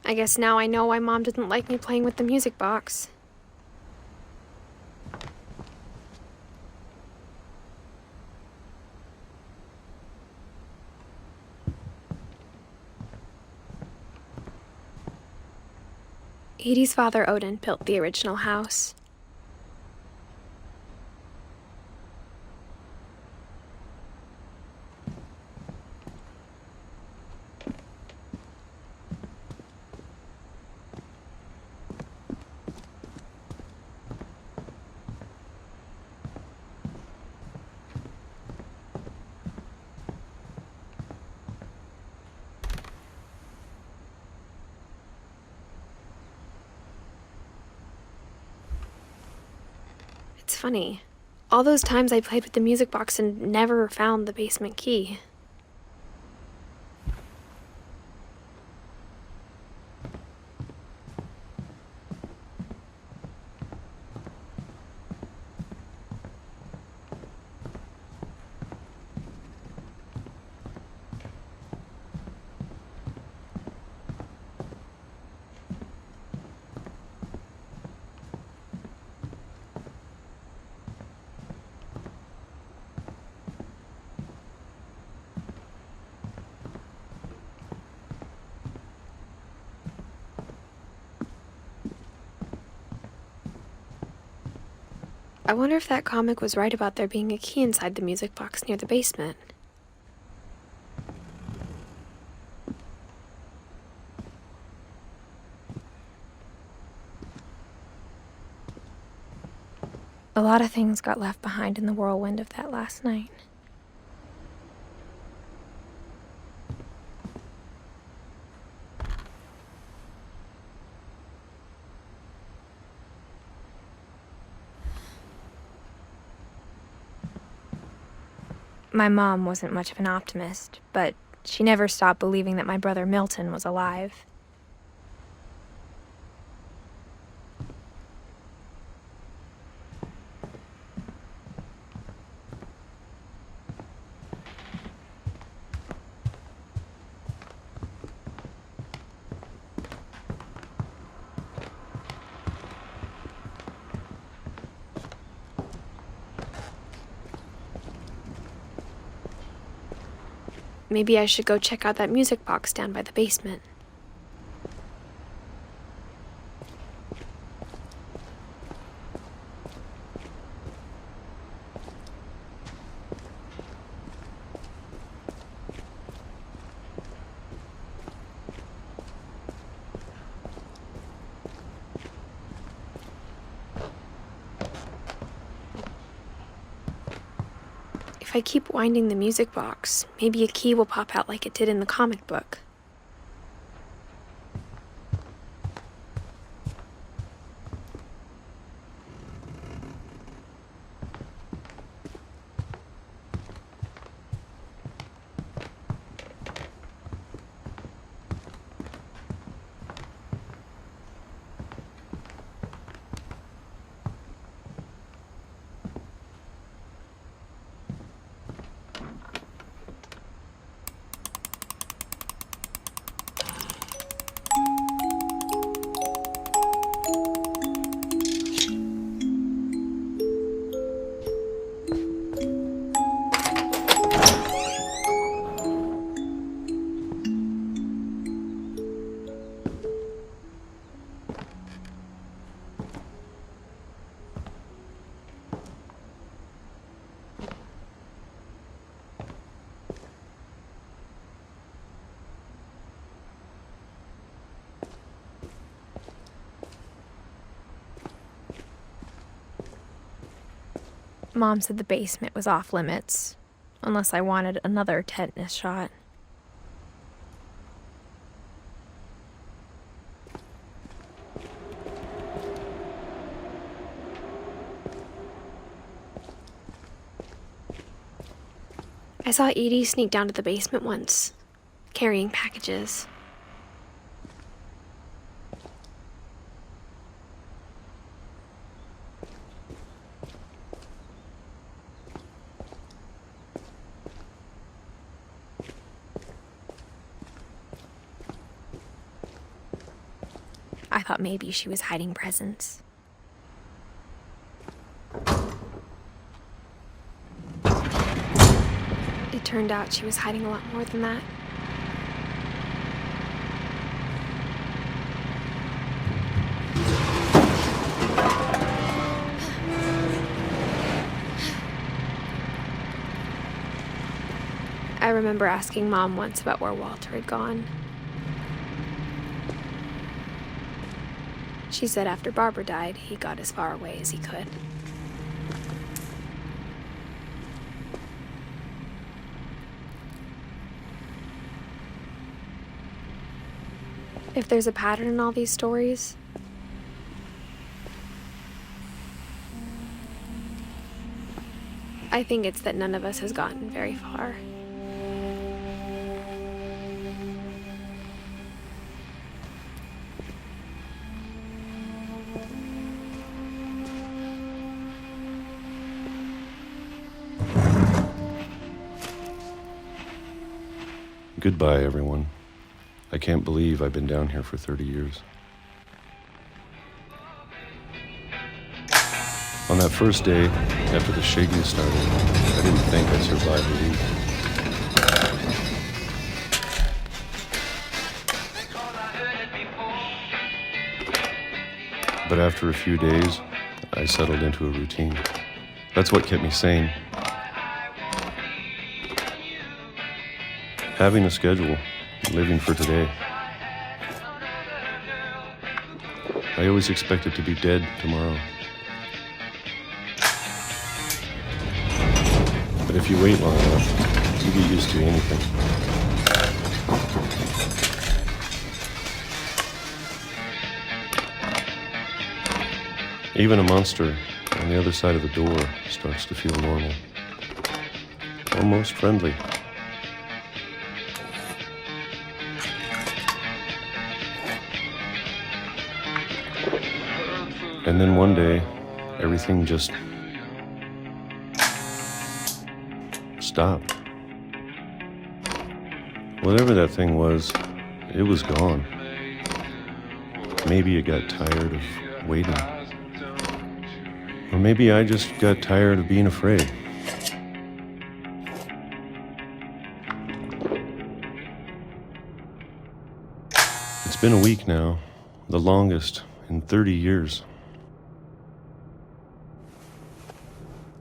I guess now I know why Mom didn't like me playing with the music box. Edie's father, Odin, built the original house. It's funny. All those times I played with the music box and never found the basement key. I wonder if that comic was right about there being a key inside the music box near the basement. A lot of things got left behind in the whirlwind of that last night. My mom wasn't much of an optimist, but she never stopped believing that my brother Milton was alive. Maybe I should go check out that music box down by the basement. If I keep winding the music box, maybe a key will pop out like it did in the comic book. Mom said the basement was off limits, unless I wanted another tetanus shot. I saw Edie sneak down to the basement once, carrying packages. thought maybe she was hiding presents. It turned out she was hiding a lot more than that. I remember asking Mom once about where Walter had gone. She said after Barbara died, he got as far away as he could. If there's a pattern in all these stories, I think it's that none of us has gotten very far. Goodbye, everyone. I can't believe I've been down here for 30 years. On that first day, after the shaking started, I didn't think I'd survive the week. But after a few days, I settled into a routine. That's what kept me sane. Having a schedule, living for today. I always expected to be dead tomorrow. But if you wait long enough, you get used to anything. Even a monster on the other side of the door starts to feel normal. Almost friendly. And then one day, everything just stopped. Whatever that thing was, it was gone. Maybe it got tired of waiting. Or maybe I just got tired of being afraid. It's been a week now, the longest in 30 years.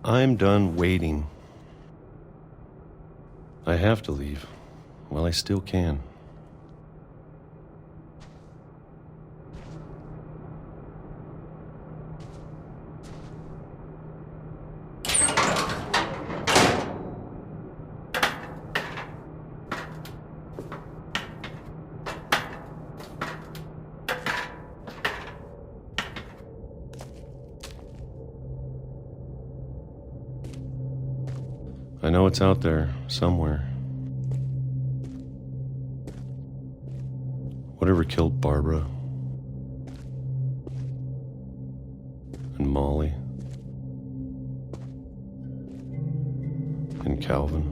I'm done waiting. I have to leave while I still can. I know it's out there, somewhere. Whatever killed Barbara and Molly and Calvin.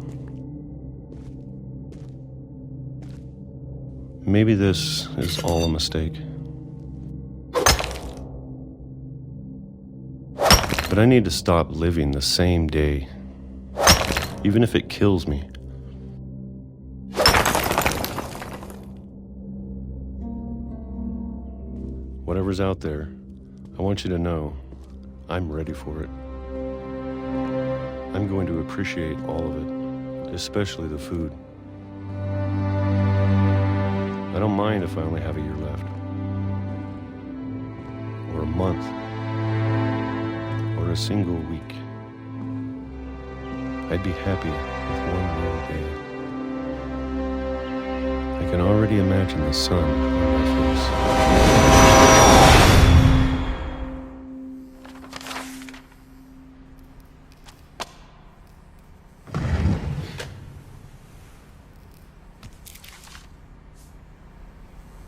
Maybe this is all a mistake. But I need to stop living the same day. Even if it kills me. Whatever's out there, I want you to know I'm ready for it. I'm going to appreciate all of it, especially the food. I don't mind if I only have a year left, or a month, or a single week. I'd be happy with one more day. I can already imagine the sun on my face.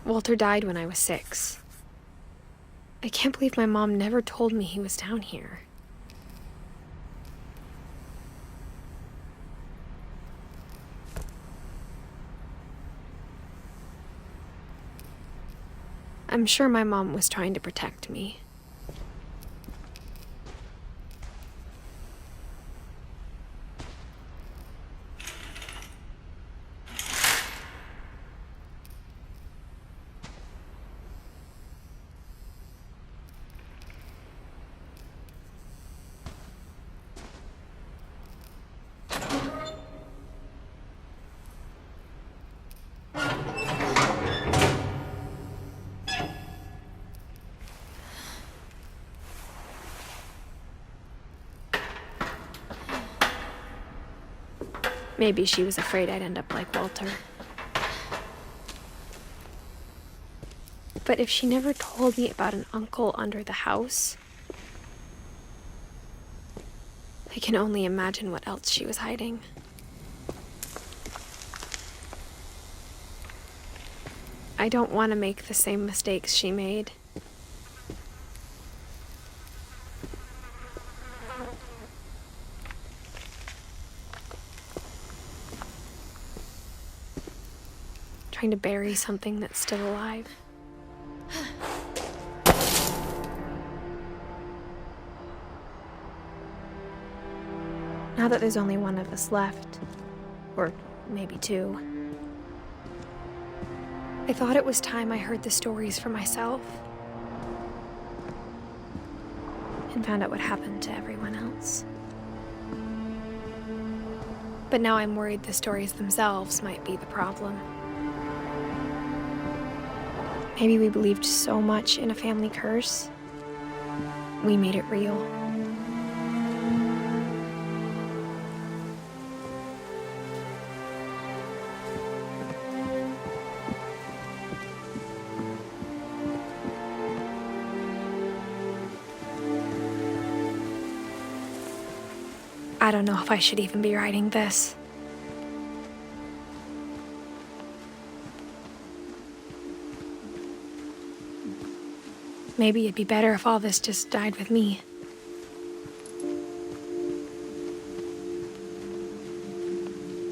Walter died when I was 6. I can't believe my mom never told me he was down here. I'm sure my mom was trying to protect me. Maybe she was afraid I'd end up like Walter. But if she never told me about an uncle under the house, I can only imagine what else she was hiding. I don't want to make the same mistakes she made. Trying to bury something that's still alive. Now that there's only one of us left, or maybe two, I thought it was time I heard the stories for myself and found out what happened to everyone else. But now I'm worried the stories themselves might be the problem. Maybe we believed so much in a family curse, we made it real. I don't know if I should even be writing this. Maybe it'd be better if all this just died with me.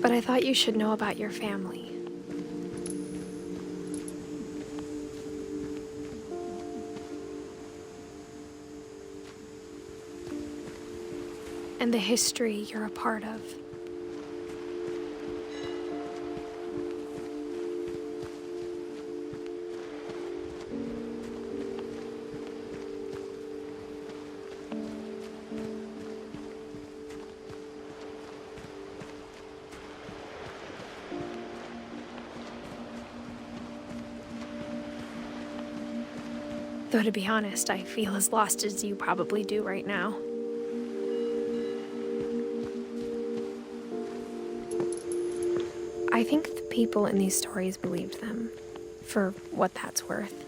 But I thought you should know about your family. And the history you're a part of. Though to be honest, I feel as lost as you probably do right now. I think the people in these stories believed them, for what that's worth.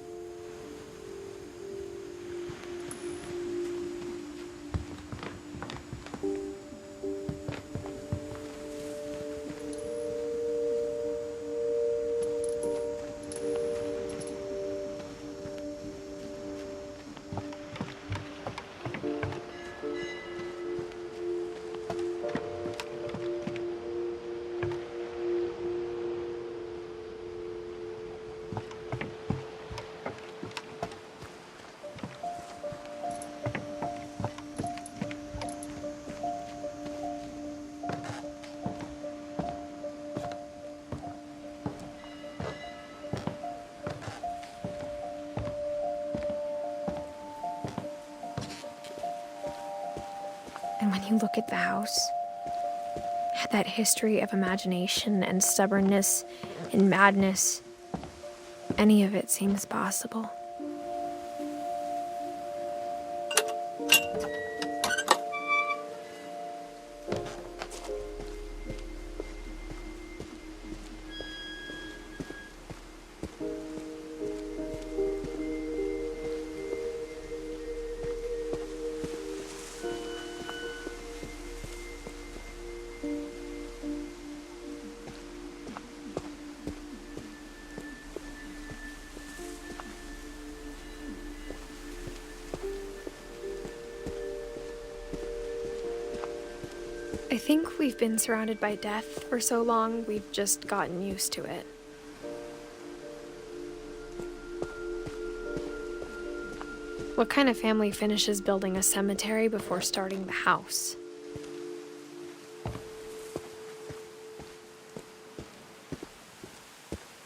And when you look at the house, that history of imagination and stubbornness and madness, any of it seems possible. I think we've been surrounded by death for so long, we've just gotten used to it. What kind of family finishes building a cemetery before starting the house?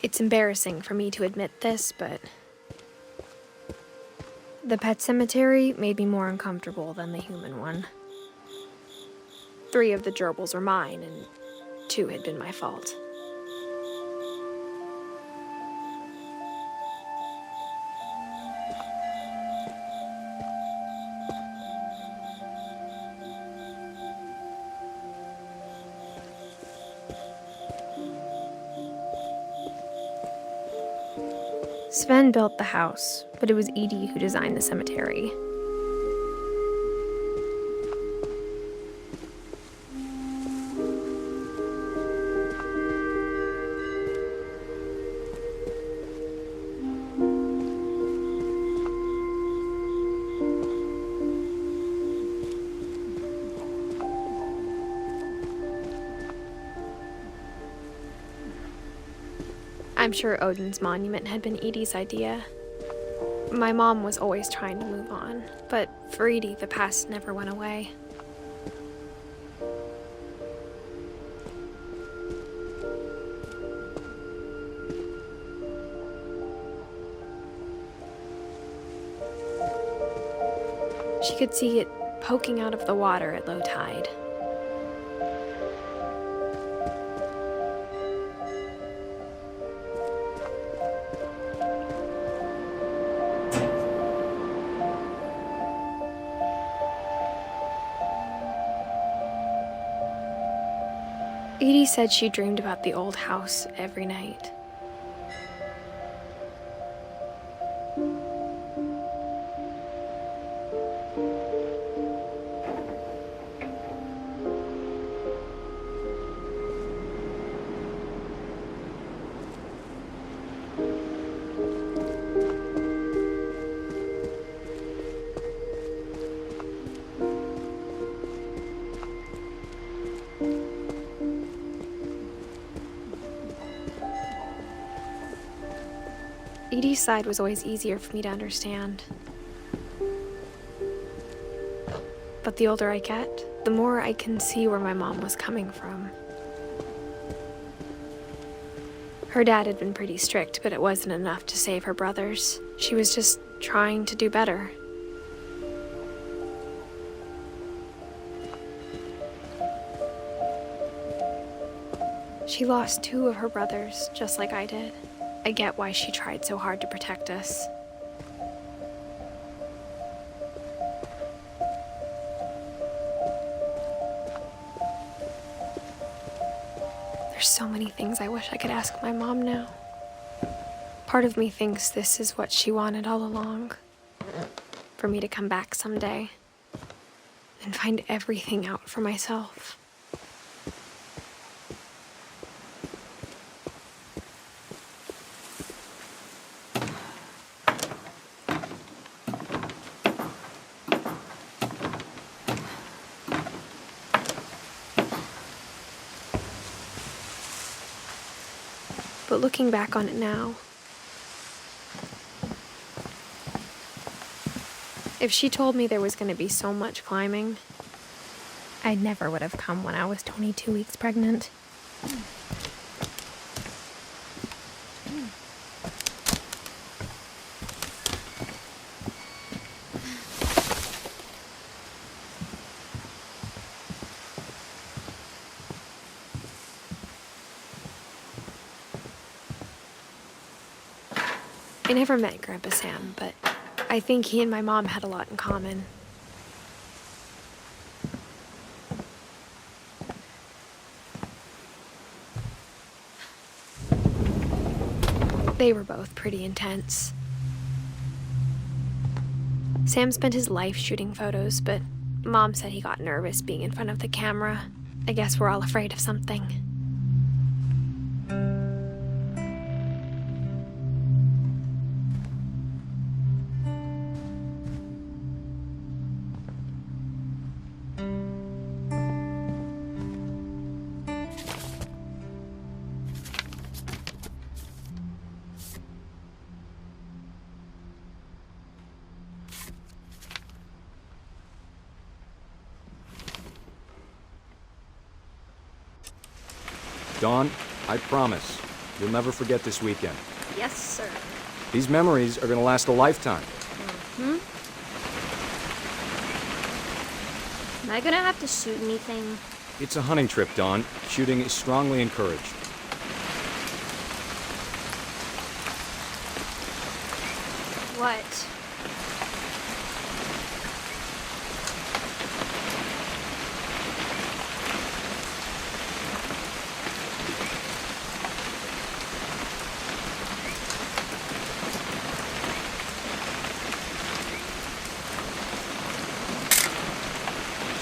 It's embarrassing for me to admit this, but the pet cemetery made me more uncomfortable than the human one. 3 of the gerbils were mine, and 2 had been my fault. Sven built the house, but it was Edie who designed the cemetery. I'm sure Odin's monument had been Edie's idea. My mom was always trying to move on, but for Edie, the past never went away. She could see it poking out of the water at low tide. Edie said she dreamed about the old house every night. Edie's side was always easier for me to understand. But the older I get, the more I can see where my mom was coming from. Her dad had been pretty strict, but it wasn't enough to save her brothers. She was just trying to do better. She lost 2 of her brothers, just like I did. I get why she tried so hard to protect us. There's so many things I wish I could ask my mom now. Part of me thinks this is what she wanted all along. For me to come back someday and find everything out for myself. But looking back on it now, if she told me there was going to be so much climbing, I never would have come when I was 22 weeks pregnant. I never met Grandpa Sam, but I think he and my mom had a lot in common. They were both pretty intense. Sam spent his life shooting photos, but Mom said he got nervous being in front of the camera. I guess we're all afraid of something. Dawn, I promise, you'll never forget this weekend. Yes, sir. These memories are gonna last a lifetime. Am I gonna have to shoot anything? It's a hunting trip, Dawn. Shooting is strongly encouraged. What?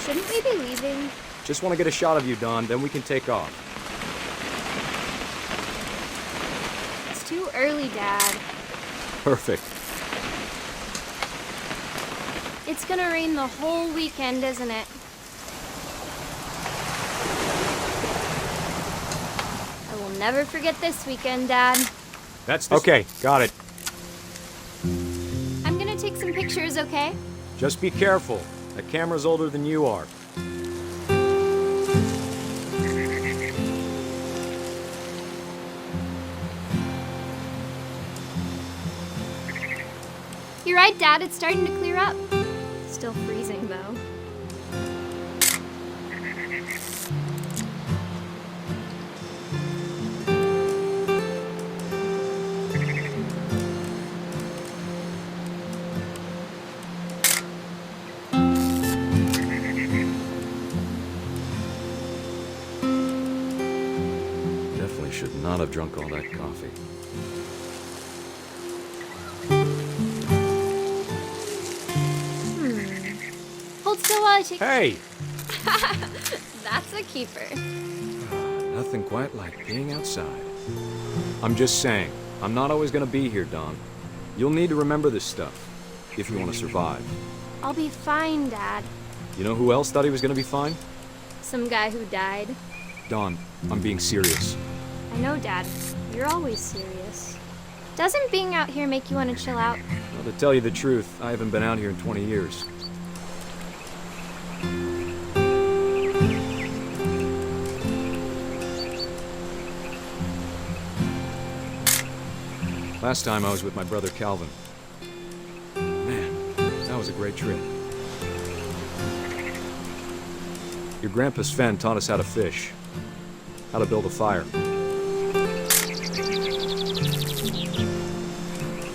Shouldn't we be leaving? Just want to get a shot of you, Dawn, then we can take off. It's too early, Dad. Perfect. It's gonna rain the whole weekend, isn't it? I will never forget this weekend, Dad. That's okay, got it. I'm gonna take some pictures, okay? Just be careful. That camera's older than you are. You're right, Dad. It's starting to clear up. Still freezing, though. Definitely should not have drunk all that coffee. Hold still while I take... Hey! That's a keeper. Nothing quite like being outside. I'm just saying, I'm not always gonna be here, Dawn. You'll need to remember this stuff, if you want to survive. I'll be fine, Dad. You know who else thought he was gonna be fine? Some guy who died. Dawn, I'm being serious. I know, Dad. You're always serious. Doesn't being out here make you want to chill out? Well, to tell you the truth, I haven't been out here in 20 years. Last time I was with my brother Calvin. Man, that was a great trip. Your grandpa Sven taught us how to fish, how to build a fire.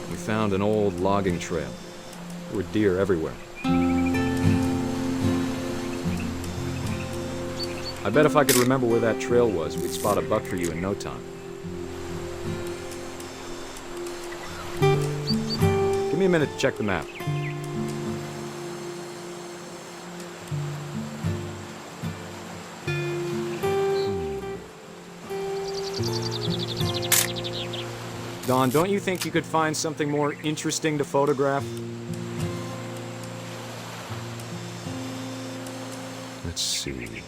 We found an old logging trail. There were deer everywhere. I bet if I could remember where that trail was, we'd spot a buck for you in no time. Give me a minute to check the map. Dawn, don't you think you could find something more interesting to photograph? Let's see.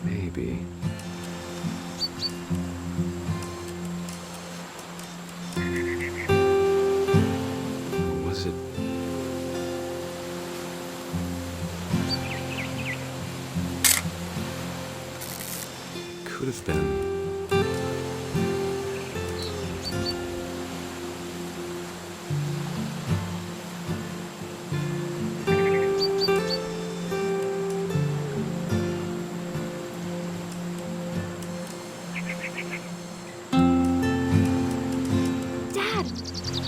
Maybe. Or was it? Could have been. Dad!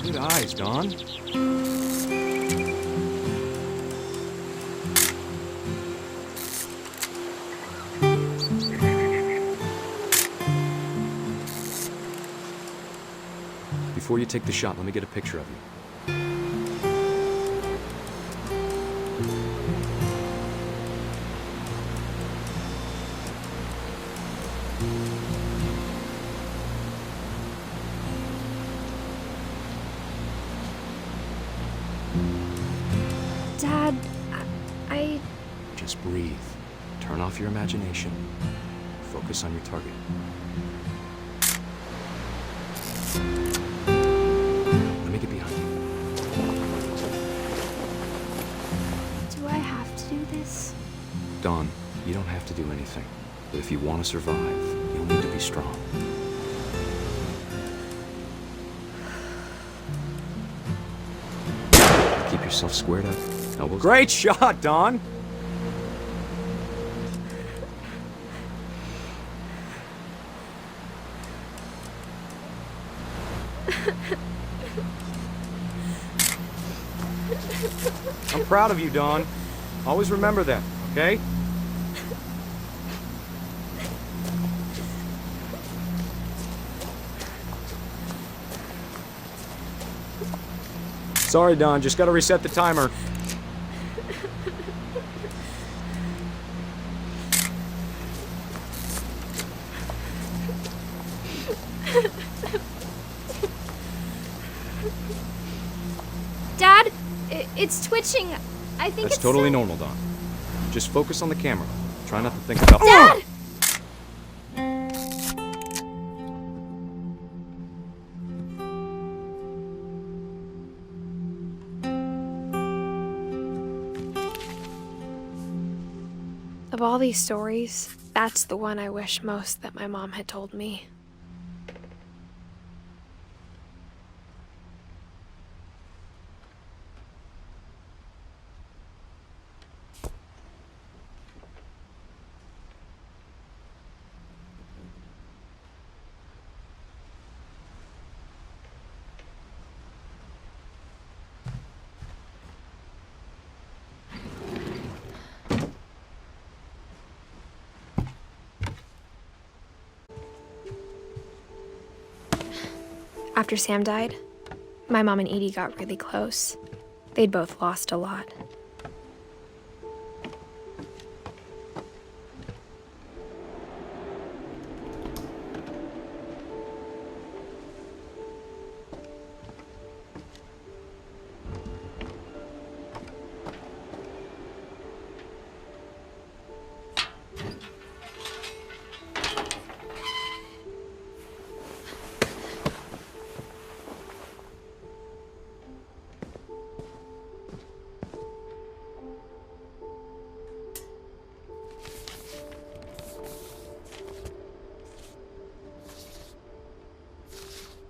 Good eyes, Dawn. Before you take the shot, let me get a picture of you. Dad, I... Just breathe. Turn off your imagination. Focus on your target. Let me get behind you. do anything. But if you want to survive, you'll need to be strong. Keep yourself squared up. Elbows. Great shot, Don! I'm proud of you, Dawn. Always remember that, okay? Sorry, Dawn. Just gotta reset the timer. Dad, it's twitching. I think That's it's totally normal, Dawn. Just focus on the camera. Try not to think about... Dad! Of all these stories, that's the one I wish most that my mom had told me. After Sam died, my mom and Edie got really close. They'd both lost a lot.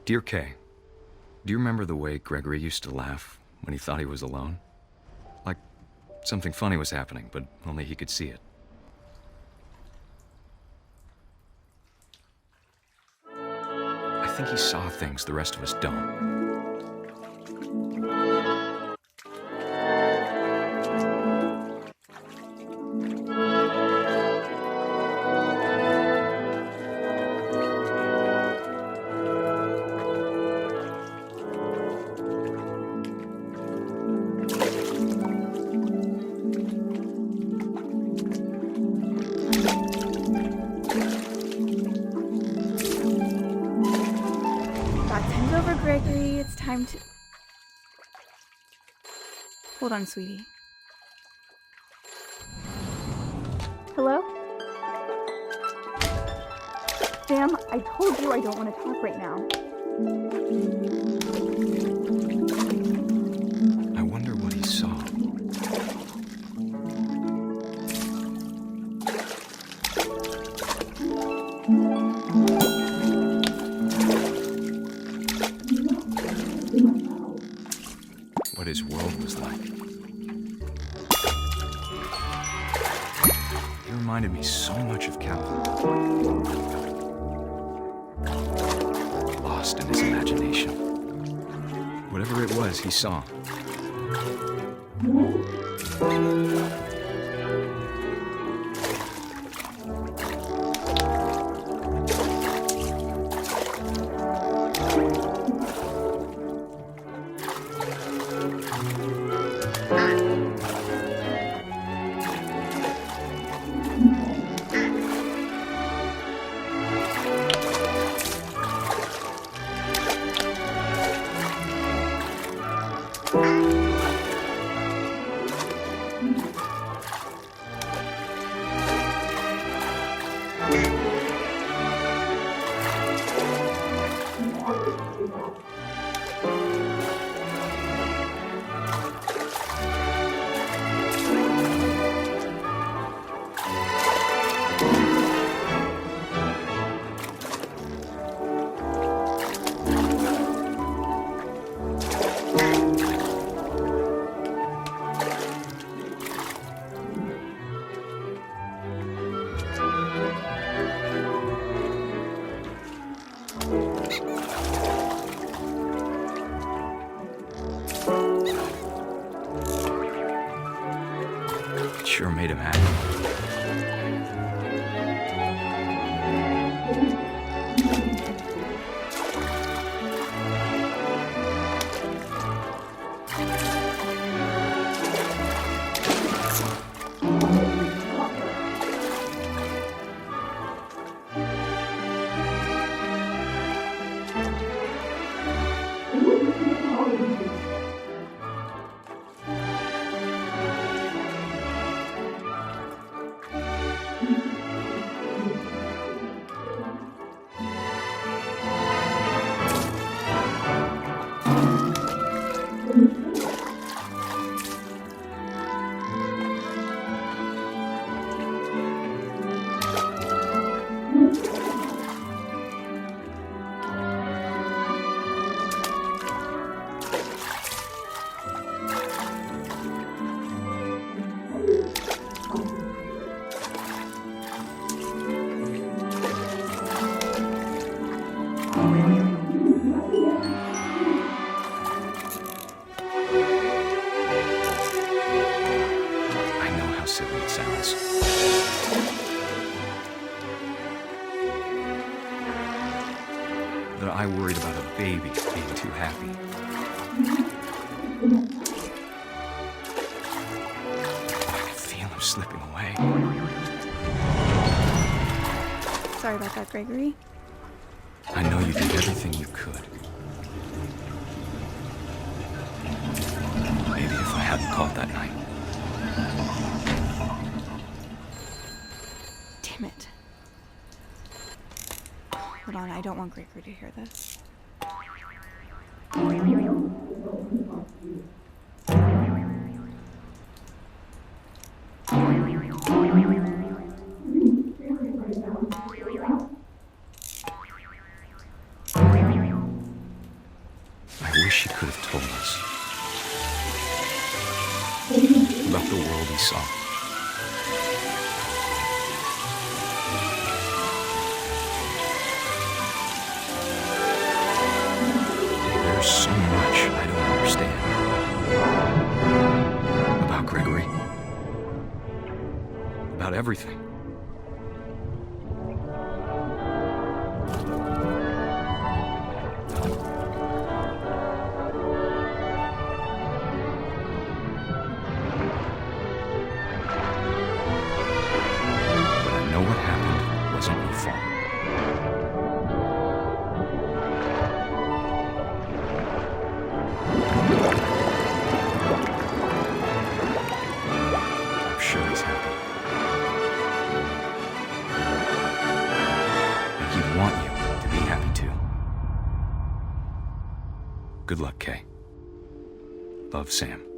Dear Kay, do you remember the way Gregory used to laugh when he thought he was alone? Like something funny was happening, but only he could see it. I think he saw things the rest of us don't. Time's over, Gregory. It's time to... Hold on, sweetie. Hello? Sam, I told you I don't want to talk right now. I wonder what he saw. What his world was like. He reminded me so much of Calvin. Lost in his imagination. Whatever it was he saw. sure made him happy. I know how silly it sounds. That I worried about a baby being too happy. I can feel him slipping away. Sorry about that, Gregory. I know you did everything you could. Maybe if I hadn't called that night. Damn it. Hold on, I don't want Gregory to hear this. I wish he could have told us about the world he saw. There's so much I don't understand about Gregory, about everything. But I know what happened wasn't your fault. I'm sure he's happy. And he'd want you to be happy too. Good luck, Kay. Love, Sam.